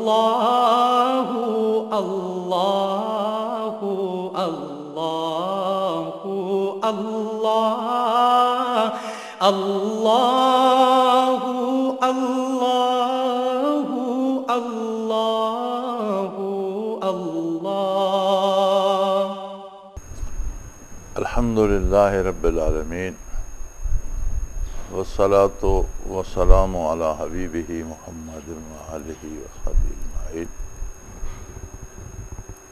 اللہ اللہ اللہ اللہ اللہ اللہ اللہ اللہ۔ الحمدللہ رب العالمین والصلاة والسلام علی حبیبہ محمد وآلہ وصحبہ اجمعین۔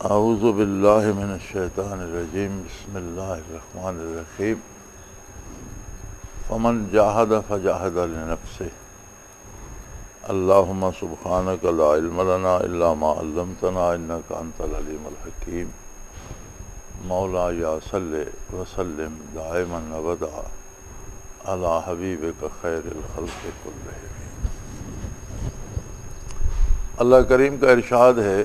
اعوذ باللہ من الشیطان الرجیم، بسم اللہ الرحمن الرحیم۔ فمن جاہد فجاہد لنفسہ، اللہم سبحانک لا علم لنا الا ما علمتنا انک انت العلیم الحکیم۔ مولا یا صلی وسلم دائما ابدا علی حبیبک خیر الخلق کلہم۔ اللہ کریم کا ارشاد ہے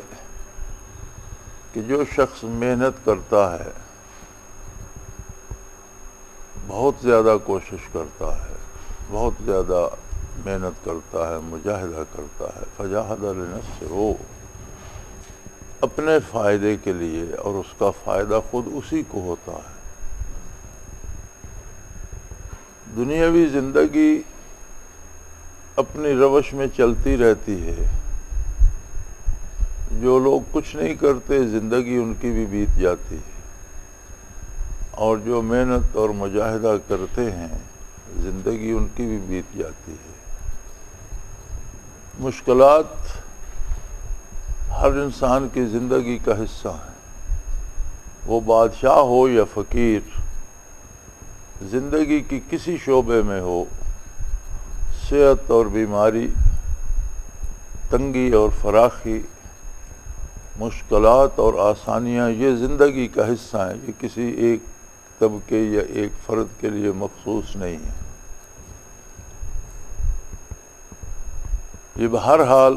کہ جو شخص محنت کرتا ہے، بہت زیادہ کوشش کرتا ہے، بہت زیادہ محنت کرتا ہے، مجاہدہ کرتا ہے، فجاہد لنفسہ، وہ اپنے فائدے کے لیے، اور اس کا فائدہ خود اسی کو ہوتا ہے۔ دنیاوی زندگی اپنی روش میں چلتی رہتی ہے، جو لوگ کچھ نہیں کرتے زندگی ان کی بھی بیت جاتی ہے، اور جو محنت اور مجاہدہ کرتے ہیں زندگی ان کی بھی بیت جاتی ہے۔ مشکلات ہر انسان کی زندگی کا حصہ ہیں، وہ بادشاہ ہو یا فقیر، زندگی کی کسی شعبے میں ہو، صحت اور بیماری، تنگی اور فراخی، مشکلات اور آسانیاں، یہ زندگی کا حصہ ہیں، یہ کسی ایک طبقے یا ایک فرد کے لیے مخصوص نہیں ہے۔ یہ بہرحال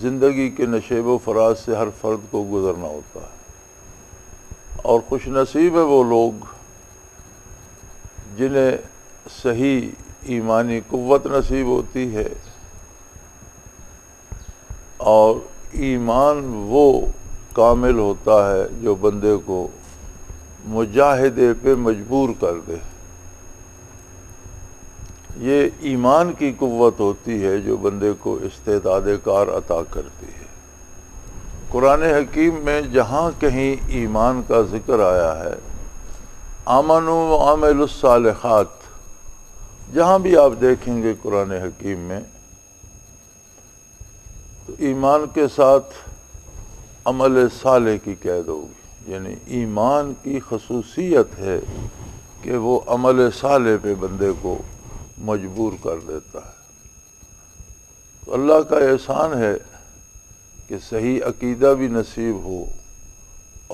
زندگی کے نشیب و فراز سے ہر فرد کو گزرنا ہوتا ہے، اور خوش نصیب ہے وہ لوگ جنہیں صحیح ایمانی قوت نصیب ہوتی ہے، اور ایمان وہ کامل ہوتا ہے جو بندے کو مجاہدے پہ مجبور کر دے۔ یہ ایمان کی قوت ہوتی ہے جو بندے کو استعداد کار عطا کرتی ہے۔ قرآن حکیم میں جہاں کہیں ایمان کا ذکر آیا ہے، آمنوا وعملوا الصالحات، جہاں بھی آپ دیکھیں گے قرآن حکیم میں، تو ایمان کے ساتھ عمل صالح کی قید ہوگی، یعنی ایمان کی خصوصیت ہے کہ وہ عمل صالح پہ بندے کو مجبور کر دیتا ہے۔ تو اللہ کا احسان ہے کہ صحیح عقیدہ بھی نصیب ہو،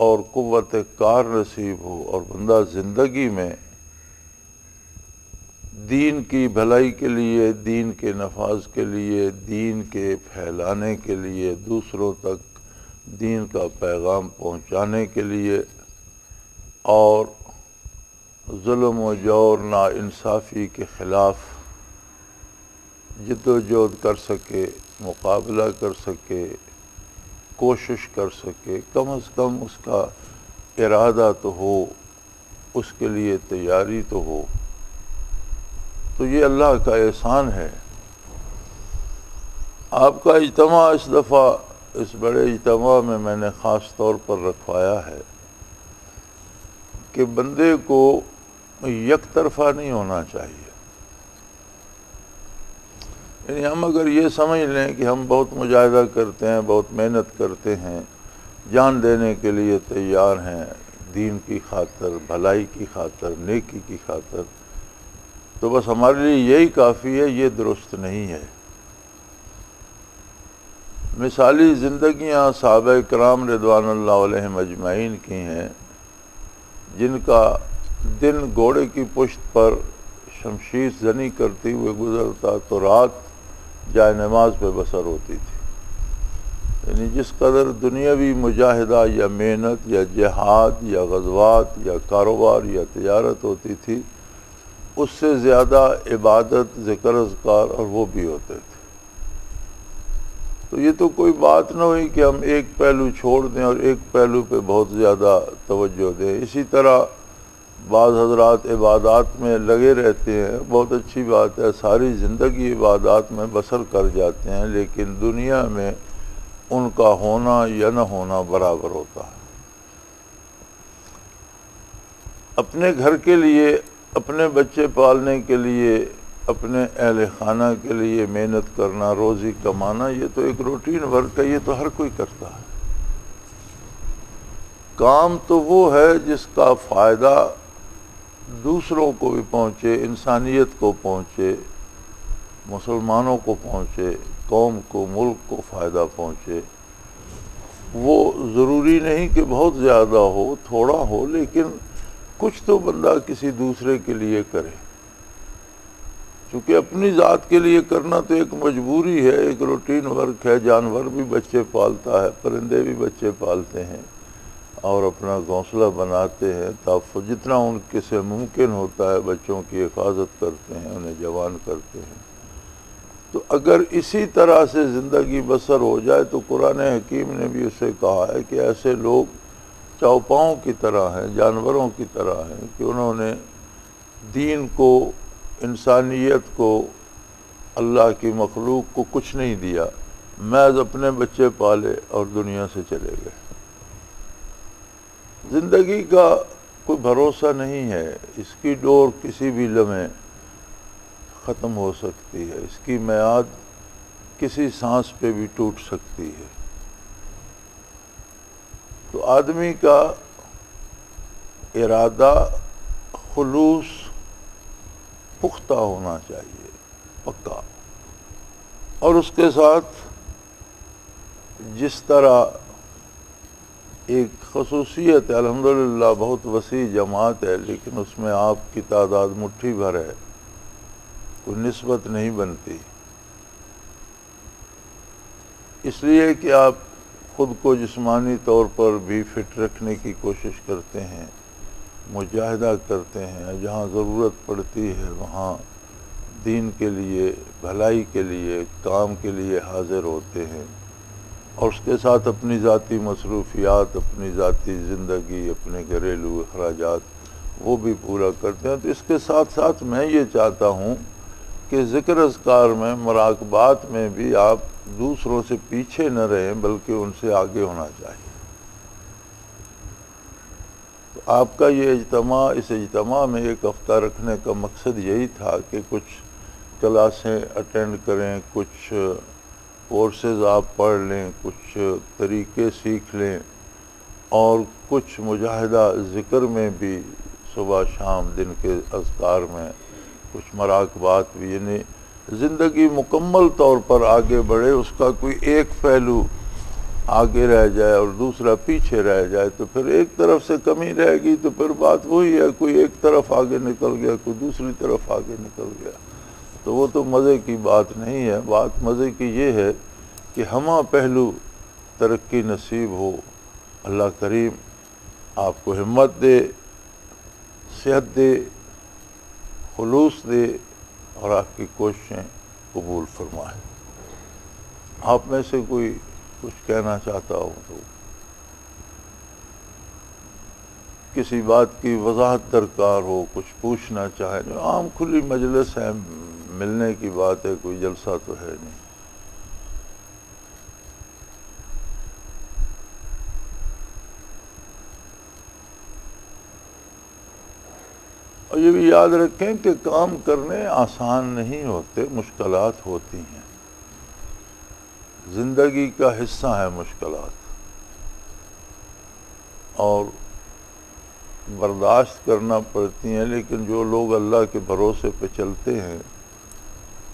اور قوت کار نصیب ہو، اور بندہ زندگی میں دین کی بھلائی کے لیے، دین کے نفاذ کے لیے، دین کے پھیلانے کے لیے، دوسروں تک دین کا پیغام پہنچانے کے لیے، اور ظلم و جور ناانصافی کے خلاف جد و جہد کر سکے، مقابلہ کر سکے، کوشش کر سکے، کم از کم اس کا ارادہ تو ہو، اس کے لیے تیاری تو ہو۔ تو یہ اللہ کا احسان ہے۔ آپ کا اجتماع اس دفعہ، اس بڑے اجتماع میں میں نے خاص طور پر رکھوایا ہے کہ بندے کو یک طرفہ نہیں ہونا چاہیے۔ یعنی ہم اگر یہ سمجھ لیں کہ ہم بہت مجاہدہ کرتے ہیں، بہت محنت کرتے ہیں، جان دینے کے لیے تیار ہیں، دین کی خاطر، بھلائی کی خاطر، نیکی کی خاطر، تو بس ہمارے لیے یہی کافی ہے، یہ درست نہیں ہے۔ مثالی زندگیاں صحابہ کرام رضوان اللہ علیہم اجمعین کی ہیں، جن کا دن گھوڑے کی پشت پر شمشیر زنی کرتے ہوئے گزرتا تو رات جائے نماز پہ بسر ہوتی تھی۔ یعنی جس قدر دنیاوی مجاہدہ یا محنت یا جہاد یا غزوات یا کاروبار یا تجارت ہوتی تھی، اس سے زیادہ عبادت، ذکر اذکار اور وہ بھی ہوتے تھے۔ تو یہ تو کوئی بات نہ ہوئی کہ ہم ایک پہلو چھوڑ دیں اور ایک پہلو پہ بہت زیادہ توجہ دیں۔ اسی طرح بعض حضرات عبادات میں لگے رہتے ہیں، بہت اچھی بات ہے، ساری زندگی عبادات میں بسر کر جاتے ہیں، لیکن دنیا میں ان کا ہونا یا نہ ہونا برابر ہوتا ہے۔ اپنے گھر کے لیے، اپنے بچے پالنے کے لیے، اپنے اہل خانہ کے لیے محنت کرنا، روزی کمانا، یہ تو ایک روٹین ورک ہے، یہ تو ہر کوئی کرتا ہے۔ کام تو وہ ہے جس کا فائدہ دوسروں کو بھی پہنچے، انسانیت کو پہنچے، مسلمانوں کو پہنچے، قوم کو، ملک کو فائدہ پہنچے۔ وہ ضروری نہیں کہ بہت زیادہ ہو، تھوڑا ہو، لیکن کچھ تو بندہ کسی دوسرے کے لیے کرے۔ چونکہ اپنی ذات کے لیے کرنا تو ایک مجبوری ہے، ایک روٹین ورک ہے۔ جانور بھی بچے پالتا ہے، پرندے بھی بچے پالتے ہیں اور اپنا گھونسلہ بناتے ہیں، تحفظ جتنا ان کے سے ممکن ہوتا ہے بچوں کی حفاظت کرتے ہیں، انہیں جوان کرتے ہیں۔ تو اگر اسی طرح سے زندگی بسر ہو جائے تو قرآن حکیم نے بھی اسے کہا ہے کہ ایسے لوگ چوپاؤں کی طرح ہیں، جانوروں کی طرح ہیں کہ انہوں نے دین کو، انسانیت کو، اللہ کی مخلوق کو کچھ نہیں دیا، محض اپنے بچے پالے اور دنیا سے چلے گئے۔ زندگی کا کوئی بھروسہ نہیں ہے، اس کی ڈور کسی بھی لمحے ختم ہو سکتی ہے، اس کی میعاد کسی سانس پہ بھی ٹوٹ سکتی ہے۔ تو آدمی کا ارادہ خلوص پختہ ہونا چاہیے، پکا، اور اس کے ساتھ جس طرح ایک خصوصیت ہے، الحمدللہ بہت وسیع جماعت ہے، لیکن اس میں آپ کی تعداد مٹھی بھر ہے، کوئی نسبت نہیں بنتی، اس لیے کہ آپ خود کو جسمانی طور پر بھی فٹ رکھنے کی کوشش کرتے ہیں، مجاہدہ کرتے ہیں، جہاں ضرورت پڑتی ہے وہاں دین کے لیے، بھلائی کے لیے، کام کے لیے حاضر ہوتے ہیں، اور اس کے ساتھ اپنی ذاتی مصروفیات، اپنی ذاتی زندگی، اپنے گھریلو اخراجات وہ بھی پورا کرتے ہیں۔ تو اس کے ساتھ ساتھ میں یہ چاہتا ہوں کہ ذکر اذکار میں، مراقبات میں بھی آپ دوسروں سے پیچھے نہ رہیں، بلکہ ان سے آگے ہونا چاہیے۔ تو آپ کا یہ اجتماع، اس اجتماع میں ایک ہفتہ رکھنے کا مقصد یہی تھا کہ کچھ کلاسیں اٹینڈ کریں، کچھ کورسز آپ پڑھ لیں، کچھ طریقے سیکھ لیں، اور کچھ مجاہدہ ذکر میں بھی صبح شام دن کے اذکار میں کچھ مراقبات بھی، یعنی زندگی مکمل طور پر آگے بڑھے، اس کا کوئی ایک پہلو آگے رہ جائے اور دوسرا پیچھے رہ جائے تو پھر ایک طرف سے کمی رہے گی، تو پھر بات وہی ہے، کوئی ایک طرف آگے نکل گیا، کوئی دوسری طرف آگے نکل گیا، تو وہ تو مزے کی بات نہیں ہے۔ بات مزے کی یہ ہے کہ ہمہ پہلو ترقی نصیب ہو، اللہ کریم آپ کو ہمت دے، صحت دے، خلوص دے، اور آپ کی کوششیں قبول فرمائے۔ آپ میں سے کوئی کچھ کہنا چاہتا ہو تو، کسی بات کی وضاحت درکار ہو، کچھ پوچھنا چاہے، جو عام کھلی مجلس ہے، ملنے کی بات ہے، کوئی جلسہ تو ہے نہیں۔ اور یہ بھی یاد رکھیں کہ کام کرنے آسان نہیں ہوتے، مشکلات ہوتی ہیں، زندگی کا حصہ ہے مشکلات، اور برداشت کرنا پڑتی ہیں، لیکن جو لوگ اللہ کے بھروسے پہ چلتے ہیں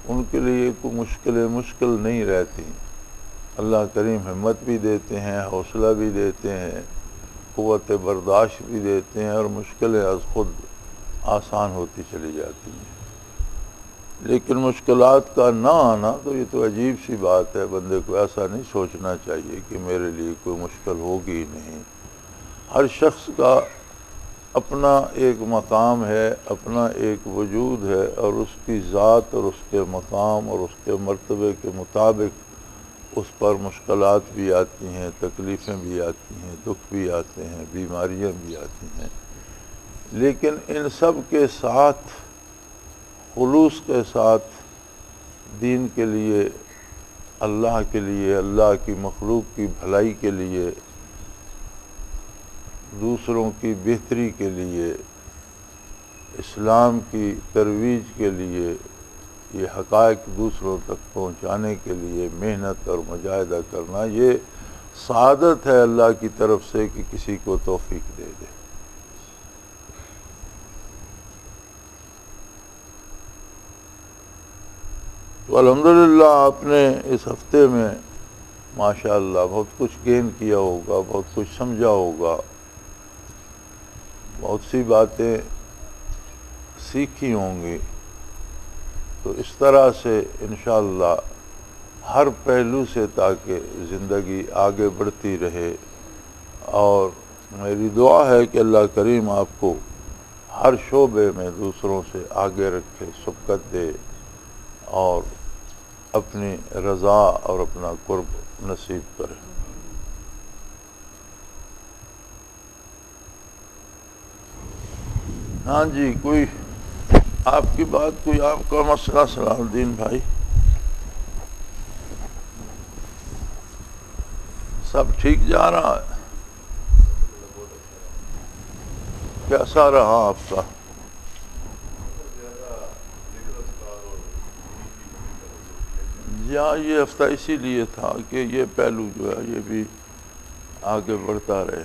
ان کے لیے کوئی مشکلیں مشکل نہیں رہتی۔ اللہ کریم ہمت بھی دیتے ہیں، حوصلہ بھی دیتے ہیں، قوت برداشت بھی دیتے ہیں، اور مشکلیں از خود آسان ہوتی چلی جاتی ہیں۔ لیکن مشکلات کا نہ آنا تو یہ تو عجیب سی بات ہے، بندے کو ایسا نہیں سوچنا چاہیے کہ میرے لیے کوئی مشکل ہوگی ہی نہیں۔ ہر شخص کا اپنا ایک مقام ہے، اپنا ایک وجود ہے، اور اس کی ذات اور اس کے مقام اور اس کے مرتبے کے مطابق اس پر مشکلات بھی آتی ہیں، تکلیفیں بھی آتی ہیں، دکھ بھی آتے ہیں، بیماریاں بھی آتی ہیں، لیکن ان سب کے ساتھ خلوص کے ساتھ دین کے لیے، اللہ کے لیے، اللہ کی مخلوق کی بھلائی کے لیے، دوسروں کی بہتری کے لیے، اسلام کی ترویج کے لیے، یہ حقائق دوسروں تک پہنچانے کے لیے محنت اور مجاہدہ کرنا، یہ سعادت ہے اللہ کی طرف سے کہ کسی کو توفیق دے دے۔ تو الحمدللہ آپ نے اس ہفتے میں ماشاءاللہ بہت کچھ گین کیا ہوگا، بہت کچھ سمجھا ہوگا، بہت سی باتیں سیکھی ہوں گی۔ تو اس طرح سے انشاءاللہ ہر پہلو سے تاکہ زندگی آگے بڑھتی رہے، اور میری دعا ہے کہ اللہ کریم آپ کو ہر شعبے میں دوسروں سے آگے رکھے، سبقت دے، اور اپنی رضا اور اپنا قرب نصیب کرے۔ ہاں جی، کوئی آپ کی بات، کوئی آپ کا مسئلہ؟ صلاح الدین بھائی، سب ٹھیک جا رہا ہے؟ کیسا رہا آپ کا؟ ہاں، یہ ہفتہ اسی لیے تھا کہ یہ پہلو جو ہے یہ بھی آگے بڑھتا رہے۔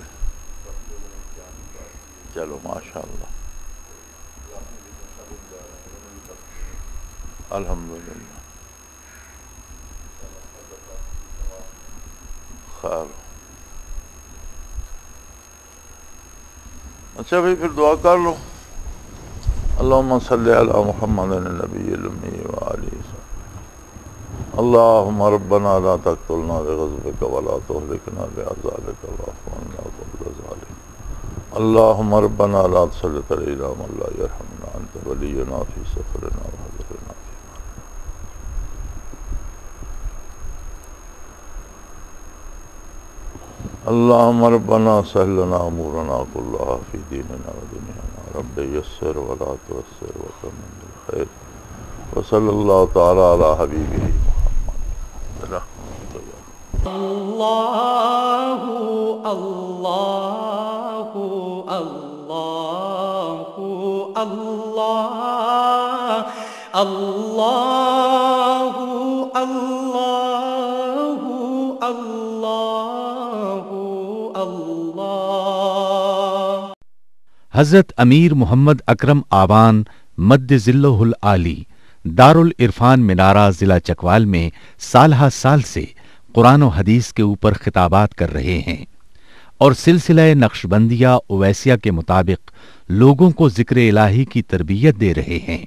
چلو ماشاءاللہ، الحمدللہ، خیر۔ اچھا بھائی، پھر دعا کر لو۔ اللہم صلی علی محمد النبی الامی وآلہ وسلم۔ اللہم ربنا لا تقتلنا بغضبک ولا تہلکنا بعذابک واعف عنا قبل ذلک۔ اللہم ربنا لا تسلط علینا من لا یرحمنا، انت ولینا فی سفرنا وحضرنا فی مرضنا۔ اللہم ربنا سہل لنا امورنا کلہا فی دیننا ودنیانا، رب یسر ولا تعسر وتمم بالخیر، وصلی اللہ تعالی علی حبیبہ محمد رحمۃ اللہ۔ اللہ اللہ اللہ اللہ اللہ اللہ اللہ اللہ۔ حضرت امیر محمد اکرم آوان مد ظلہ العالی دارالعرفان منارہ ضلع چکوال میں سالہ سال سے قرآن و حدیث کے اوپر خطابات کر رہے ہیں، اور سلسلہ نقشبندیہ اویسیہ کے مطابق لوگوں کو ذکر الہی کی تربیت دے رہے ہیں۔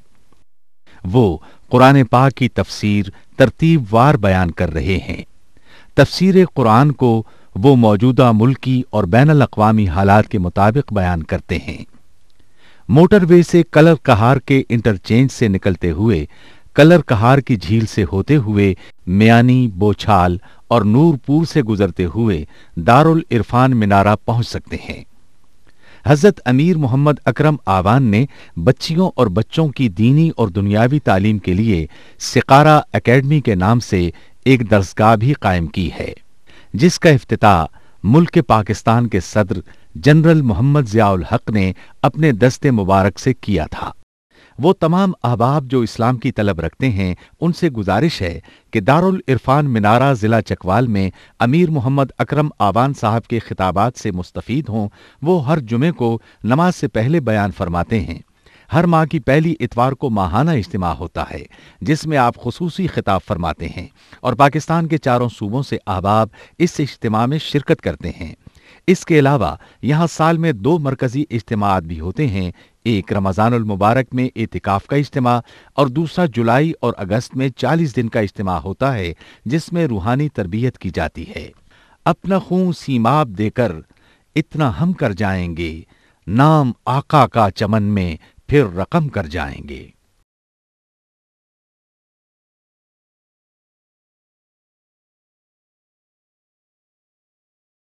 وہ قرآن پاک کی تفسیر ترتیب وار بیان کر رہے ہیں۔ تفسیر قرآن کو وہ موجودہ ملکی اور بین الاقوامی حالات کے مطابق بیان کرتے ہیں۔ موٹر وے سے کلر کہار کے انٹرچینج سے نکلتے ہوئے، کلر کہار کی جھیل سے ہوتے ہوئے، میانی، بوچھال اور نور پور سے گزرتے ہوئے دارالعرفان منارہ پہنچ سکتے ہیں۔ حضرت امیر محمد اکرم آوان نے بچیوں اور بچوں کی دینی اور دنیاوی تعلیم کے لیے سقارہ اکیڈمی کے نام سے ایک درسگاہ بھی قائم کی ہے، جس کا افتتاح ملک پاکستان کے صدر جنرل محمد ضیاء الحق نے اپنے دست مبارک سے کیا تھا۔ وہ تمام احباب جو اسلام کی طلب رکھتے ہیں ان سے گزارش ہے کہ دارالعرفان منارہ ضلع چکوال میں امیر محمد اکرم آوان صاحب کے خطابات سے مستفید ہوں۔ وہ ہر جمعے کو نماز سے پہلے بیان فرماتے ہیں۔ ہر ماہ کی پہلی اتوار کو ماہانہ اجتماع ہوتا ہے، جس میں آپ خصوصی خطاب فرماتے ہیں، اور پاکستان کے چاروں صوبوں سے احباب اس اجتماع میں شرکت کرتے ہیں۔ اس کے علاوہ یہاں سال میں 2 مرکزی اجتماعات بھی ہوتے ہیں، ایک رمضان المبارک میں اعتکاف کا اجتماع، اور دوسرا جولائی اور اگست میں 40 دن کا اجتماع ہوتا ہے، جس میں روحانی تربیت کی جاتی ہے۔ اپنا خون سیماب دے کر اتنا ہم کر جائیں گے، نام آقا کا چمن میں پھر رقم کر جائیں گے۔